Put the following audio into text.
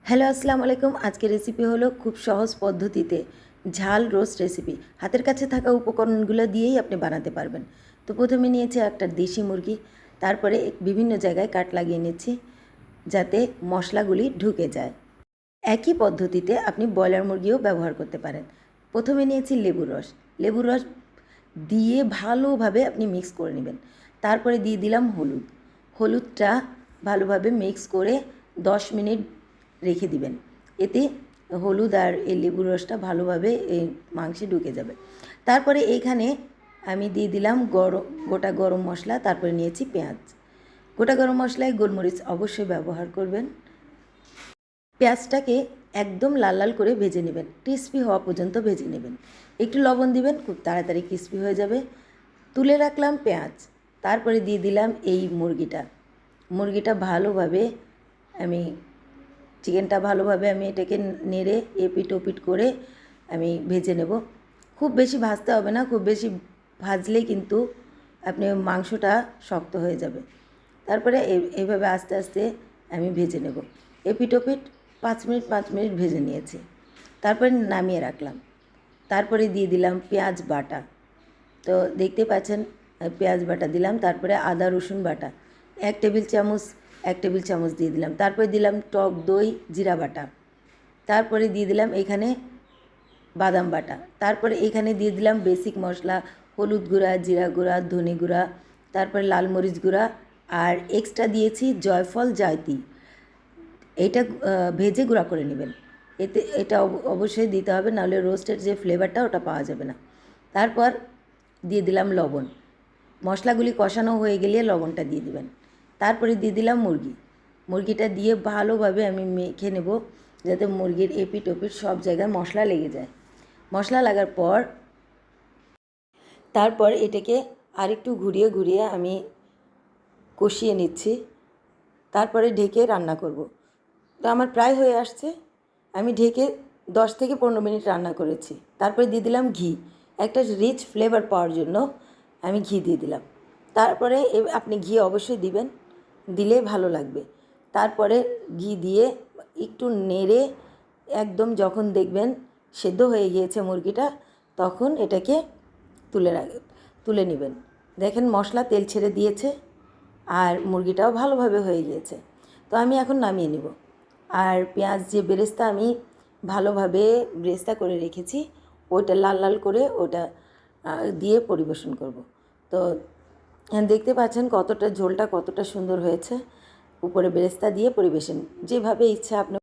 Hello আসসালামু আলাইকুম। আজকের রেসিপি হলো খুব সহজ পদ্ধতিতে ঝাল রোস্ট রেসিপি। হাতের কাছে থাকা উপকরণগুলো দিয়েই আপনি বানাতে পারবেন। তো প্রথমে নিয়েছি একটা দেশি মুরগি, তারপরে বিভিন্ন জায়গায় কাট লাগিয়ে নিচ্ছি যাতে মশলাগুলি ঢুকে যায়। একই পদ্ধতিতে আপনি ব্রয়লার মুরগিও ব্যবহার করতে পারেন। প্রথমে নিয়েছি লেবুর রস। লেবুর রস দিয়ে ভালোভাবে আপনি মিক্স করে নেবেন। তারপরে দিয়ে দিলাম হলুদ। হলুদটা ভালোভাবে মিক্স করে 10 মিনিট রেখে দিবেন। এতে হলুদ আর এই লেবুর রসটা ভালোভাবে এই মাংসে ঢুকে যাবে। তারপরে এইখানে আমি দিয়ে দিলাম গোটা গরম মশলা, তারপরে নিয়েছি পেঁয়াজ। গোটা গরম মশলায় গোলমরিচ অবশ্যই ব্যবহার করবেন। পেঁয়াজটাকে একদম লাল লাল করে ভেজে নেবেন, ক্রিস্পি হওয়া পর্যন্ত ভেজে নেবেন। একটু লবণ দিবেন, খুব তাড়াতাড়ি ক্রিস্পি হয়ে যাবে। তুলে রাখলাম পেঁয়াজ, তারপরে দিয়ে দিলাম এই মুরগিটা ভালোভাবে আমি চিকেনটা ভালোভাবে আমি এটাকে নেড়ে এপিট ওপিট করে আমি ভেজে নেব। খুব বেশি ভাজতে হবে না, খুব বেশি ভাজলেই কিন্তু আপনি মাংসটা শক্ত হয়ে যাবে। তারপরে এইভাবে আস্তে আস্তে আমি ভেজে নেব। এপিট ওপিট 5 মিনিট ভেজে নিয়েছি। তারপরে নামিয়ে রাখলাম। তারপরে দিয়ে দিলাম পেঁয়াজ বাটা। তো দেখতে পাচ্ছেন পেঁয়াজ বাটা দিলাম, তারপরে আদা রসুন বাটা 1 টেবিল চামচ দিয়ে দিলাম। তারপরে দিলাম টক দই, জিরা বাটা। তারপরে দিয়ে দিলাম এখানে বাদাম বাটা। তারপরে এখানে দিয়ে দিলাম বেসিক মশলা, হলুদ গুঁড়া, জিরা গুঁড়া, ধনে গুঁড়া, তারপরে লাল মরিচ গুঁড়া, আর এক্সট্রা দিয়েছি জয়ফল জায়তি। এইটা ভেজে গুঁড়া করে নেবেন। এটা অবশ্যই দিতে হবে, নাহলে রোস্টের যে ফ্লেভারটা ওটা পাওয়া যাবে না। তারপর দিয়ে দিলাম লবণ। মশলাগুলি কষানো হয়ে গেলে লবণটা দিয়ে দিবেন। তারপরে দিয়ে দিলাম মুরগিটা দিয়ে ভালোভাবে আমি মেখে নেব, যাতে মুরগির এপিট ওপিট সব জায়গায় মশলা লেগে যায়। মশলা লাগার পর তারপর এটাকে আরেকটু ঘুরিয়ে ঘুরিয়ে আমি কষিয়ে নিচ্ছি। তারপরে ঢেকে রান্না করব। তো আমার প্রায় হয়ে আসছে। আমি ঢেকে 10 থেকে 15 মিনিট রান্না করেছি। তারপরে দিয়ে দিলাম ঘি। একটা রিচ ফ্লেভার পাওয়ার জন্য আমি ঘি দিয়ে দিলাম। তারপরে আপনি ঘি অবশ্যই দিবেন, দিলে ভালো লাগবে। তারপরে ঘি দিয়ে একটু নেড়ে একদম যখন দেখবেন সেদ্ধ হয়ে গিয়েছে মুরগিটা, তখন এটাকে তুলে নেবেন। দেখেন মশলা তেল ছেড়ে দিয়েছে আর মুরগিটাও ভালোভাবে হয়ে গিয়েছে। তো আমি এখন নামিয়ে নেব। আর পেঁয়াজ যে বেরেস্তা আমি ভালোভাবে বেরেস্তা করে রেখেছি, ওইটা লাল লাল করে ওটা দিয়ে পরিবেশন করব। তো দেখতে পাচ্ছেন ঝোলটা কতটা সুন্দর হয়েছে। উপরে বেরেস্তা দিয়ে পরিবেশন যেভাবে ইচ্ছা আপনি